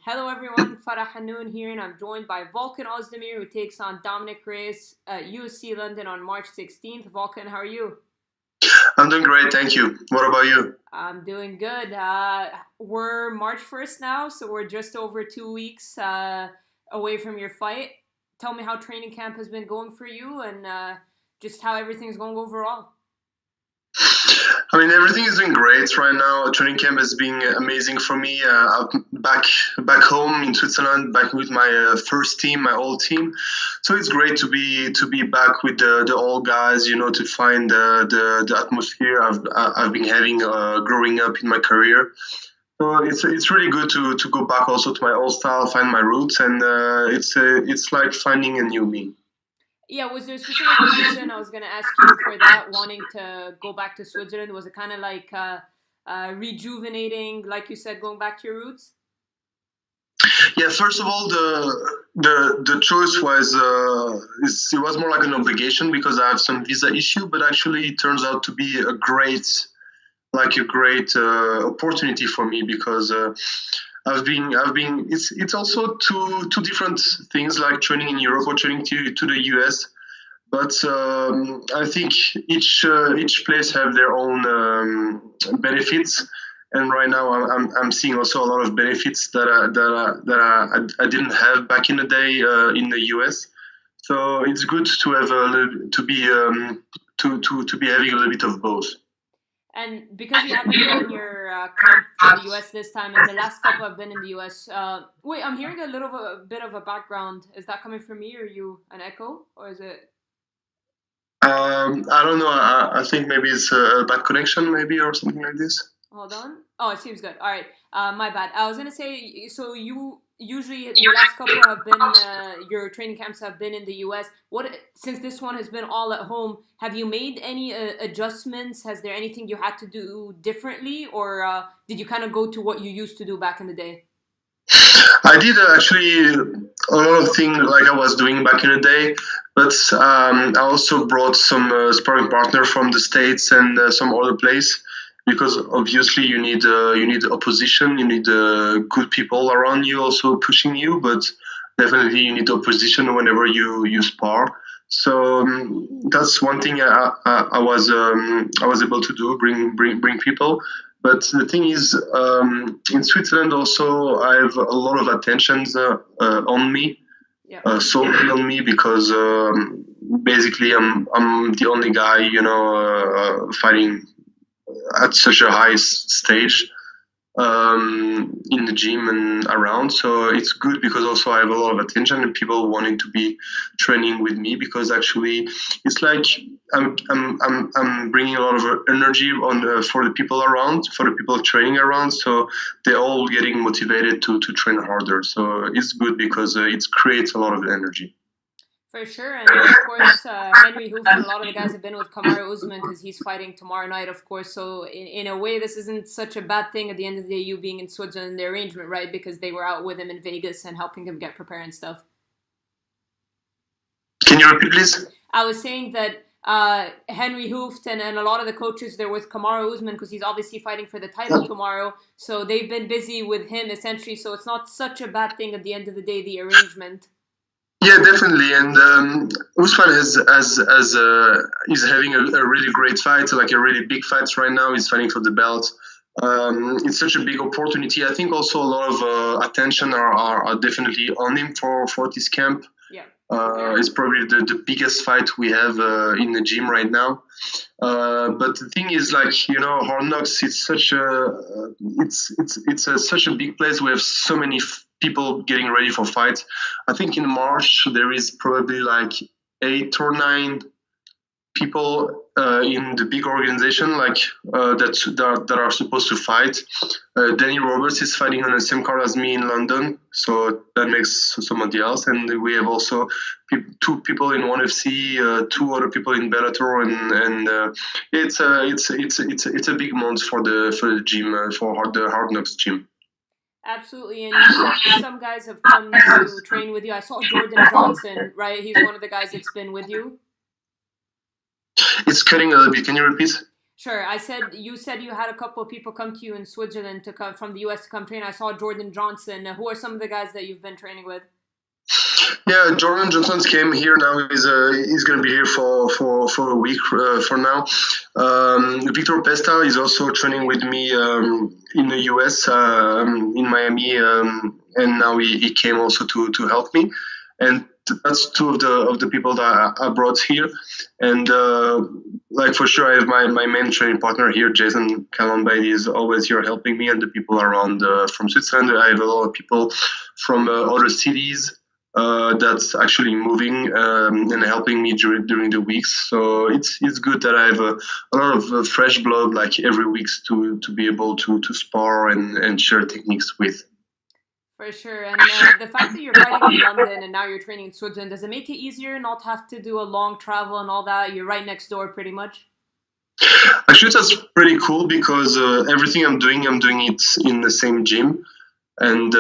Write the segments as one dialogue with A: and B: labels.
A: Hello everyone, Farah Hanoun here, and I'm joined by Volkan Oezdemir, who takes on Dominick Reyes at UFC London on March 16th. Volkan, how are you?
B: I'm doing great, thank you. What about you?
A: I'm doing good. We're March 1st now, so we're just over 2 weeks away from your fight. Tell me how training camp has been going for you and just how everything's going overall.
B: I mean, everything is doing great right now. Training camp has been amazing for me. I'm back home in Switzerland, back with my first team, my old team. So it's great to be back with the old guys. To find the atmosphere I've been having growing up in my career. So it's really good to go back also to my old style, find my roots, and it's like finding a new me.
A: Yeah, was there a specific reason I was going to ask you for that, wanting to go back to Switzerland? Was it kind of like rejuvenating, like you said, going back to your roots?
B: Yeah, first of all, the choice it was more like an obligation because I have some visa issue, but actually it turns out to be a great opportunity for me because I've been it's also two different things like training in Europe or training to the US. But I think each place have their own benefits, and right now I'm seeing also a lot of benefits that I didn't have back in the day in the US. So it's good to have to be having a little bit of both.
A: And because you haven't done your camp for the US this time, and the last couple have been in the US, wait, I'm hearing a bit of a background. Is that coming from me, or you an echo, or is it?
B: I don't know. I think maybe it's a bad connection, maybe or something like this.
A: Hold on. Oh, it seems good. All right. My bad. I was gonna say. So you usually your last couple have been your training camps have been in the U.S. What since this one has been all at home? Have you made any adjustments? Has there anything you had to do differently, or did you kind of go to what you used to do back in the day?
B: I did actually a lot of things like I was doing back in the day, but I also brought some sparring partner from the States and some other place because obviously you need opposition, you need good people around you also pushing you, but definitely you need opposition whenever you spar. So that's one thing I was able to do, bring people. But the thing is, in Switzerland also, I have a lot of attentions on me,
A: Yeah.
B: solely on me, because basically I'm the only guy, fighting at such a high stage in the gym and around. So it's good because also I have a lot of attention and people wanting to be training with me because actually it's like I'm bringing a lot of energy on for the people around, for the people training around. So they're all getting motivated to train harder. So it's good because it creates a lot of energy.
A: For sure, and of course, Henry Hooft and a lot of the guys have been with Kamaru Usman because he's fighting tomorrow night, of course. So, in a way, this isn't such a bad thing at the end of the day, you being in Switzerland, the arrangement, right? Because they were out with him in Vegas and helping him get prepared and stuff.
B: Can you repeat, please?
A: I was saying that Henry Hooft and a lot of the coaches, they're with Kamaru Usman because he's obviously fighting for the title tomorrow. So, they've been busy with him essentially. So, it's not such a bad thing at the end of the day, the arrangement.
B: Yeah, definitely. And Usman is having a really great fight, like a really big fight right now. He's fighting for the belt. It's such a big opportunity. I think also a lot of attention are definitely on him for this camp.
A: Yeah.
B: It's probably the biggest fight we have in the gym right now. But the thing is, like Hard Knocks, it's such a big place. We have so many people getting ready for fights. I think in March there is probably like 8 or 9 people in the big organization that are supposed to fight. Danny Roberts is fighting on the same card as me in London, so that makes somebody else. And we have also 2 people in ONE FC, 2 other people in Bellator, and it's a big month for the gym the Hard Knocks gym.
A: Absolutely, and you said some guys have come to train with you. I saw Jordan Johnson, right? He's one of the guys that's been with you.
B: It's cutting a little bit. Can you repeat?
A: Sure. You said you had a couple of people come to you in Switzerland to come from the US to come train. I saw Jordan Johnson. Who are some of the guys that you've been training with?
B: Yeah, Jordan Johnson came here now. He's going to be here for a week for now. Victor Pesta is also training with me in the US in Miami, and now he came also to help me. And that's two of the people that I brought here. And like for sure, I have my main training partner here, Jason Calombide, is always here helping me, and the people around from Switzerland. I have a lot of people from other cities. That's actually moving and helping me during the weeks. So it's good that I have a lot of fresh blood like every week to be able to spar and share techniques with.
A: For sure. And the fact that you're fighting in London and now you're training in Switzerland, does it make it easier not to have to do a long travel and all that? You're right next door pretty much.
B: Actually, that's pretty cool because everything I'm doing it in the same gym. And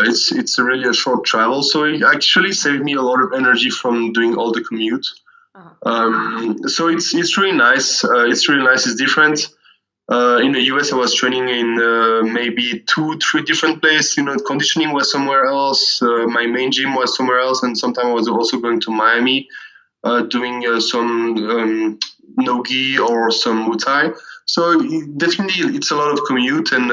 B: it's really a short travel, so it actually saved me a lot of energy from doing all the commute. So it's really nice. It's really nice. It's different. In the US, I was training in maybe 2-3 different places. Conditioning was somewhere else. My main gym was somewhere else, and sometimes I was also going to Miami, doing some no-gi or some Muay Thai. So definitely, it's a lot of commute, and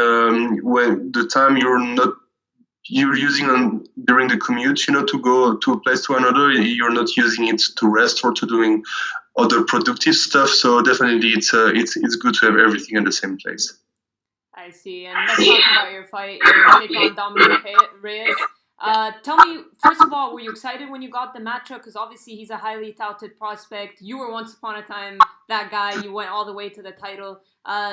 B: when the time you're using during the commute, to go to a place to another, you're not using it to rest or to doing other productive stuff. So definitely, it's good to have everything in the same place.
A: I see. And let's talk about your fight. Your take on Dominick Reyes. Tell me, first of all, were you excited when you got the matchup? Because obviously he's a highly touted prospect. You were once upon a time that guy. You went all the way to the title.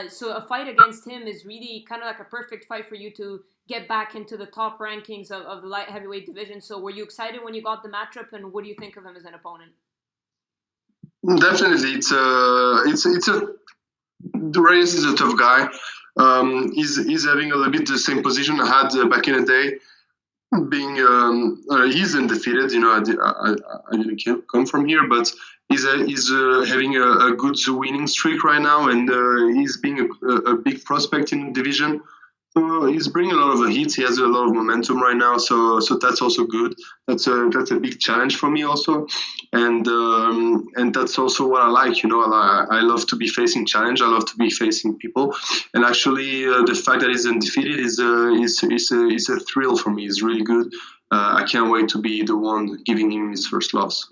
A: So a fight against him is really kind of like a perfect fight for you to get back into the top rankings of the light heavyweight division. So were you excited when you got the matchup, and what do you think of him as an opponent?
B: Definitely, the Reyes is a tough guy. He's having a little bit the same position I had back in the day. Being he's undefeated, I didn't come from here, but he's having a good winning streak right now, and he's being a big prospect in the division. So he's bringing a lot of hits. He has a lot of momentum right now, so that's also good. That's a big challenge for me also, and that's also what I like. I love to be facing challenge. I love to be facing people, and actually the fact that he's undefeated is a thrill for me. It's really good. I can't wait to be the one giving him his first loss.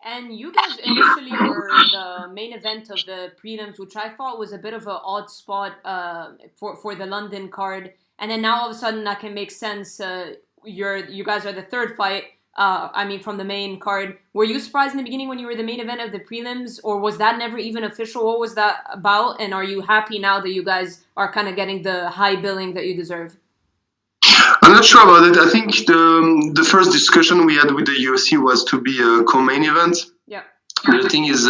A: And you guys initially were the main event of the prelims, which I thought was a bit of an odd spot for the London card. And then now all of a sudden that can make sense. You guys are the third fight. From the main card. Were you surprised in the beginning when you were the main event of the prelims, or was that never even official? What was that about? And are you happy now that you guys are kind of getting the high billing that you deserve?
B: I'm not sure about it. I think the first discussion we had with the UFC was to be a co-main event.
A: Yeah.
B: The thing is,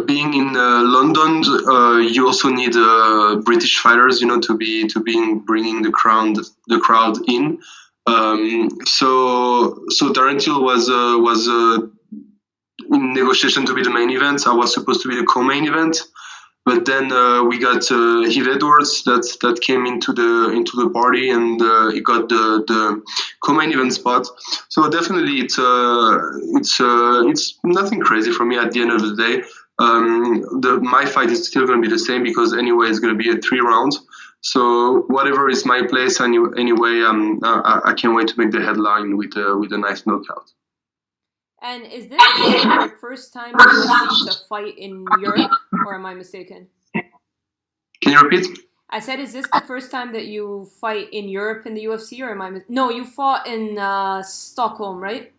B: being in London, you also need British fighters, to be bringing the crowd in. So Darren Till was in negotiation to be the main event. I was supposed to be the co-main event. But then we got Heath Edwards that came into the party, and he got the co-main event spot. So definitely it's nothing crazy for me at the end of the day. My fight is still going to be the same because anyway it's going to be a 3 rounds. So whatever is my place anyway, I can't wait to make the headline with a nice knockout.
A: And is this your first time in UFC to fight in Europe, or am I mistaken?
B: Can you repeat?
A: I said, is this the first time that you fight in Europe in the UFC, or am I? No, you fought in Stockholm, right?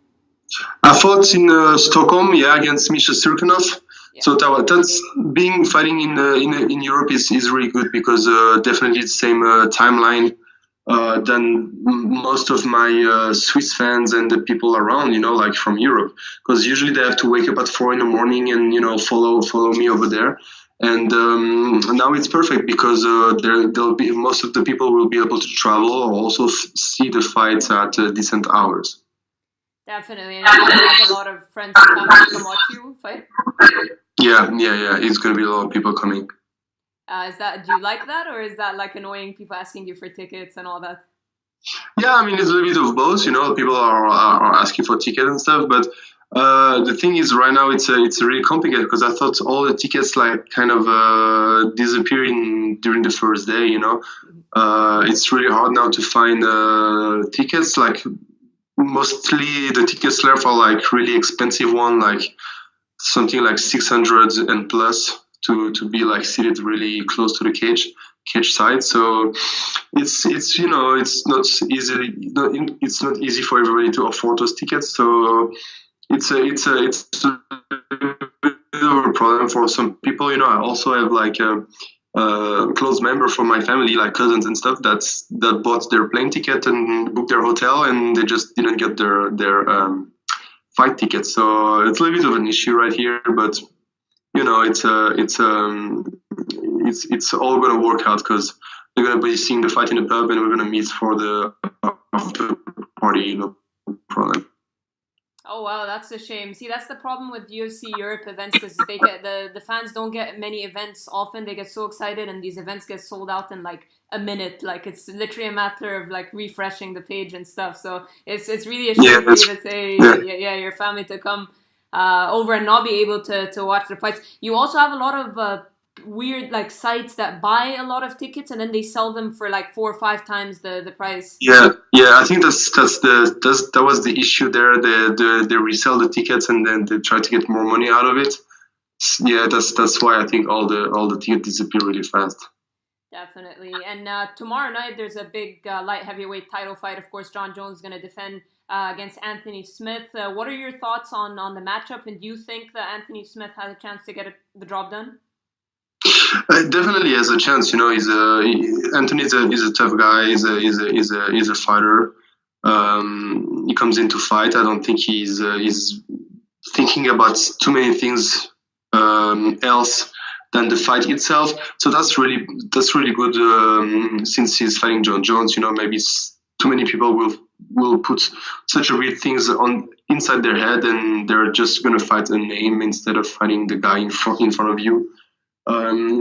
B: I fought in Stockholm, against Misha Sirkunov. Yeah. So that's fighting in Europe is really good because definitely it's the same timeline. Than most of my Swiss fans and the people around, like from Europe, because usually they have to wake up at 4 a.m. and follow me over there. And now it's perfect because there'll be most of the people will be able to travel or also see the fights at decent hours.
A: Definitely, and I have a lot of friends and family come watch you fight.
B: Yeah. It's gonna be a lot of people coming.
A: Do you like that, or is that like annoying people asking you for tickets and all that?
B: Yeah, I mean it's a little bit of both. People are asking for tickets and stuff, but the thing is, right now it's really complicated because I thought all the tickets like kind of disappearing during the first day. It's really hard now to find tickets. Like mostly the tickets left are like really expensive one, like something like 600 and plus to be like seated really close to the cage side. So it's not easily it's not easy for everybody to afford those tickets. So it's a bit of a problem for some people. I also have like a close member from my family, like cousins and stuff, that bought their plane ticket and booked their hotel, and they just didn't get their fight tickets. So it's a little bit of an issue right here, but it's all gonna work out because they're gonna be seeing the fight in the pub, and we're gonna meet for the after party. No problem.
A: Oh wow, that's a shame. See, that's the problem with UFC Europe events because they get the fans don't get many events often. They get so excited, and these events get sold out in like a minute. Like it's literally a matter of like refreshing the page and stuff. So it's really a
B: Yeah,
A: shame for you to say
B: yeah.
A: your family to come over and not be able to watch the fights. You also have a lot of weird like sites that buy a lot of tickets and then they sell them for like 4 or 5 times the price.
B: Yeah. I think that was the issue there. They resell the tickets and then they try to get more money out of it. Yeah, that's why I think all the tickets disappear really fast.
A: Definitely. And tomorrow night, there's a big light heavyweight title fight. Of course, Jon Jones is going to defend against Anthony Smith. What are your thoughts on the matchup? And do you think that Anthony Smith has a chance to get the job done?
B: Definitely has a chance. Anthony is a tough guy. He's a fighter. He comes in to fight. I don't think he's thinking about too many things else than the fight itself. So that's really good. Since he's fighting Jon Jones, maybe too many people will put such a weird things on inside their head, and they're just gonna fight a name instead of fighting the guy in front of you.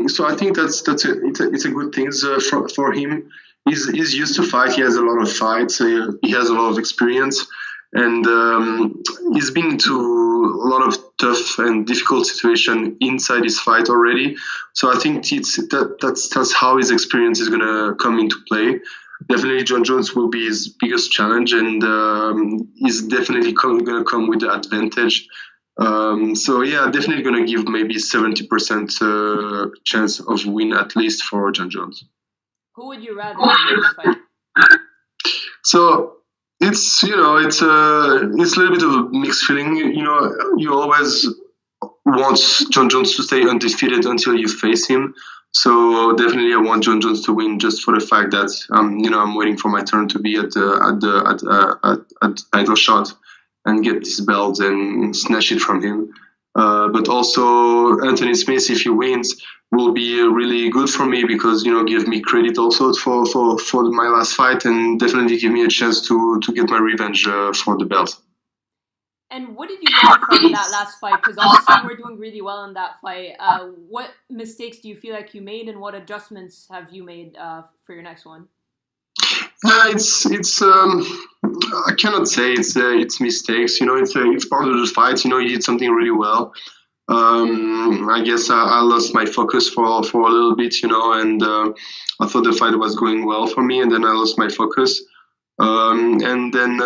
B: So I think it's a good thing for him. He's used to fight. He has a lot of fights. He has a lot of experience, and he's been to a lot of tough and difficult situation inside his fight already. So I think that's how his experience is gonna come into play. Definitely, Jon Jones will be his biggest challenge, and he's definitely gonna come with the advantage. So yeah, definitely gonna give maybe 70% chance of win at least for Jon Jones.
A: Who would you rather win the fight?
B: So it's a little bit of a mixed feeling. You always want Jon Jones to stay undefeated until you face him. So definitely, I want Jon Jones to win just for the fact that I'm waiting for my turn to be at title shot and get this belt and snatch it from him. But also Anthony Smith, if he wins, will be really good for me because give me credit also for my last fight and definitely give me a chance to get my revenge for the belt.
A: And what did you learn from that last fight? Because obviously you were doing really well in that fight. What mistakes do you feel like you made, and what adjustments have you made for your next one?
B: It's I cannot say it's mistakes. It's part of the fight. You did something really well. I guess I lost my focus for a little bit, and I thought the fight was going well for me, and then I lost my focus. And then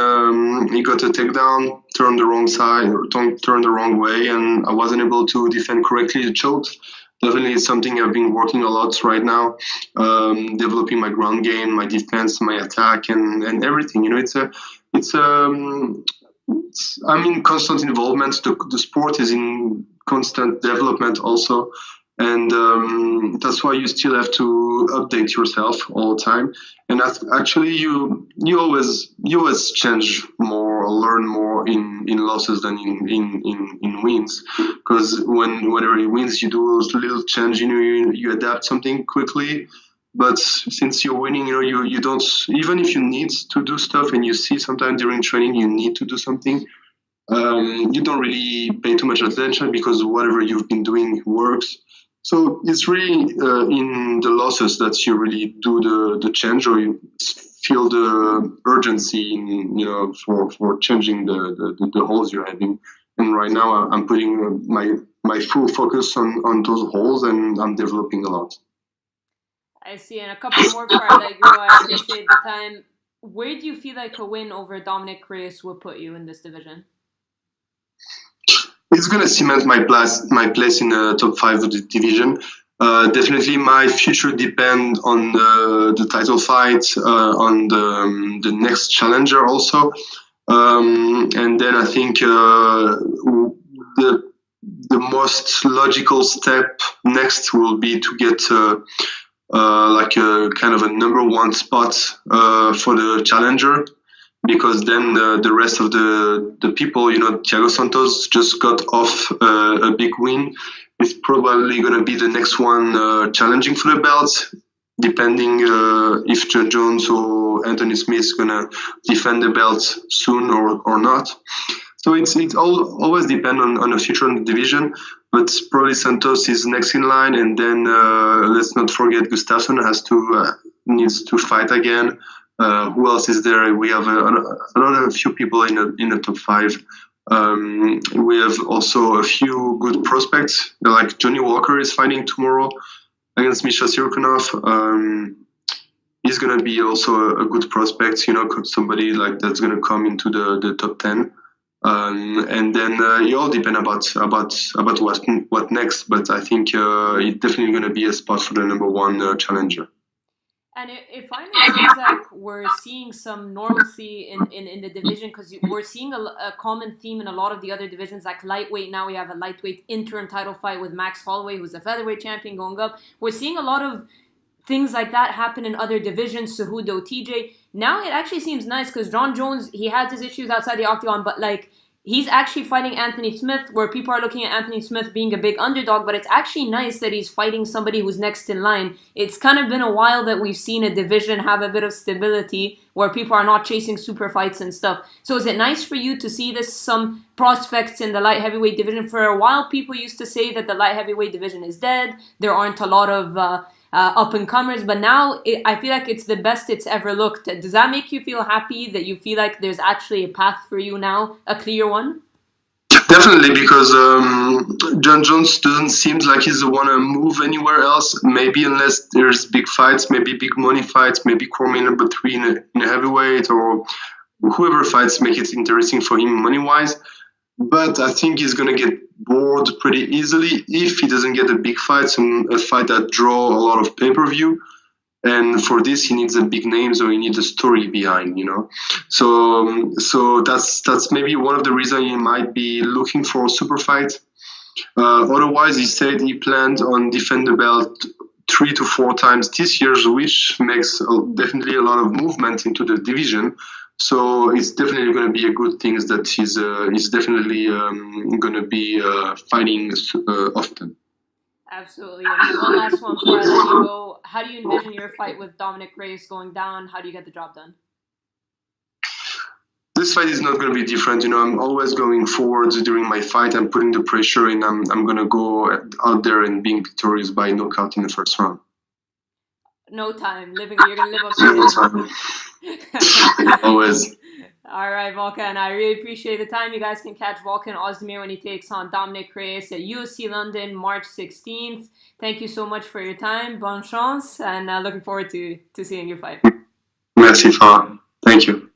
B: he got a takedown, turned the wrong side, turned the wrong way, and I wasn't able to defend correctly the chokes. Definitely, it's something I've been working a lot right now, developing my ground game, my defense, my attack, and everything. It's constant involvement. The sport is in constant development also, and that's why you still have to update yourself all the time. And actually, you always change more, or learn more in losses than in wins. Because whenever you wins, you do a little change. You adapt something quickly. But since you're winning, you don't. Even if you need to do stuff, and you see sometimes during training you need to do something, you don't really pay too much attention because whatever you've been doing works. So it's really in the losses that you really do the change, or you feel the urgency in, for changing the holes you're having. And right now I'm putting my full focus on those holes, and I'm developing a lot.
A: I see. And a couple more before I let you go. I appreciate the time. Where do you feel like a win over Dominick Reyes will put you in this division?
B: It's going to cement my place in the top 5 of the division. Definitely, my future depends on the title fight, on the next challenger also, and then I think the most logical step next will be to get like a kind of a number 1 spot for the challenger. Because then the rest of the people, Thiago Santos just got off a big win. It's probably going to be the next one challenging for the belt, depending if Jon Jones or Anthony Smith is going to defend the belt soon or not. So it's always depend on the future in the division, but probably Santos is next in line, and then let's not forget Gustafsson needs to fight again. Who else is there? We have another few people in the top 5. We have also a few good prospects, like Johnny Walker is fighting tomorrow against Misha Sirkunov. He's going to be also a good prospect, somebody like that's going to come into the top 10. And then it all depends about what next. But I think it's definitely going to be a spot for the number 1 challenger.
A: And it finally seems like we're seeing some normalcy in the division, because we're seeing a common theme in a lot of the other divisions, like lightweight. Now we have a lightweight interim title fight with Max Holloway, who's a featherweight champion, going up. We're seeing a lot of things like that happen in other divisions, Cejudo, TJ. Now it actually seems nice because Jon Jones, he has his issues outside the octagon, but like, he's actually fighting Anthony Smith, where people are looking at Anthony Smith being a big underdog, but it's actually nice that he's fighting somebody who's next in line. It's kind of been a while that we've seen a division have a bit of stability where people are not chasing super fights and stuff. So is it nice for you to see this, some prospects in the light heavyweight division? For a while, people used to say that the light heavyweight division is dead. There aren't a lot of up-and-comers, but now I feel like it's the best it's ever looked. Does that make you feel happy, that you feel like there's actually a path for you now, a clear one?
B: Definitely, because Jon Jones doesn't seem like he's want to move anywhere else, maybe unless there's big fights, maybe big money fights, maybe Cormier number 3 in a heavyweight, or whoever fights make it interesting for him money-wise. But I think he's going to get bored pretty easily if he doesn't get a big fight, a fight that draw a lot of pay-per-view. And for this, he needs a big name, so he needs a story behind, So that's maybe one of the reasons he might be looking for a super fight. Otherwise, he said he planned on defend the belt 3 to 4 times this year, which makes definitely a lot of movement into the division. So it's definitely going to be a good thing that he's definitely going to be fighting often.
A: Absolutely. And one last one before I let you go. How do you envision your fight with Dominick Reyes going down? How do you get the job done?
B: This fight is not going to be different. I'm always going forward during my fight. I'm putting the pressure in. I'm going to go out there and being victorious by knockout in the first round.
A: No time. You're going to live up to
B: no time. Always.
A: All right, Volkan. I really appreciate the time. You guys can catch Volkan Oezdemir when he takes on Dominick Reyes at UFC London, March 16th. Thank you so much for your time. Bonne chance. And looking forward to seeing you fight.
B: Merci, Farah. Thank you.